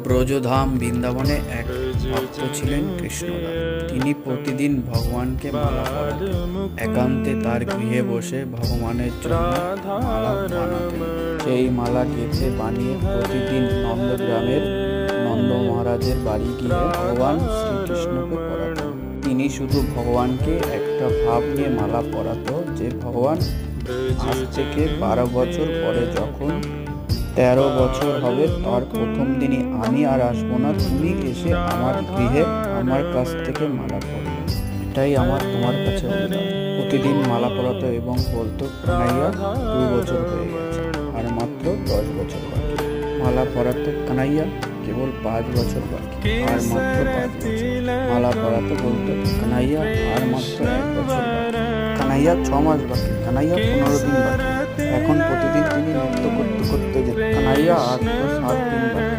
ব্রজধাম বৃন্দাবনে এক ভক্ত ছিলেন কৃষ্ণদাস। তিনি প্রতিদিন ভগবানকে মালা পরাতেন। একান্তে তার গৃহে বসে ভগবানের জন্য মালা বানাতেন। সেই মালা গেঁথে বানিয়ে প্রতিদিন নন্দগ্রামের নন্দ মহারাজের বাড়ি গিয়ে ভগবান শ্রীকৃষ্ণকে পরাতেন। তিনি শুধু ভগবানকে একটা ভাব নিয়ে মালা পরাতো যে ভগবান, আজ থেকে 12 বছর পরে যখন 13 বছর হবে তার প্রথম দিনই আমি আর আসবো না, তুমি এসে আমার গৃহে আমার কাছ থেকে মালা পরবে, এটাই আমার তোমার কাছে অনুরোধ। প্রতিদিন মালা পরাতো এবং বলতো, কানাইয়া 2 বছর হয়ে গেছে আর মাত্র 10 বছর বাকি। মালা পরাতো, কানাইয়া কেবল 5 বছর বাকি আর মাত্র 5 বছর। মালা পরাতো, বলতো, কানাইয়া আর মাত্র 1 বছর বাকি। কানাইয়া 6 মাস বাকি। কানাইয়া 15 দিন বাকি। এখন প্রতিদিন তিনি নৃত্য করতে করতে যেত, কানাইয়া আর তো 7 দিন বাকি।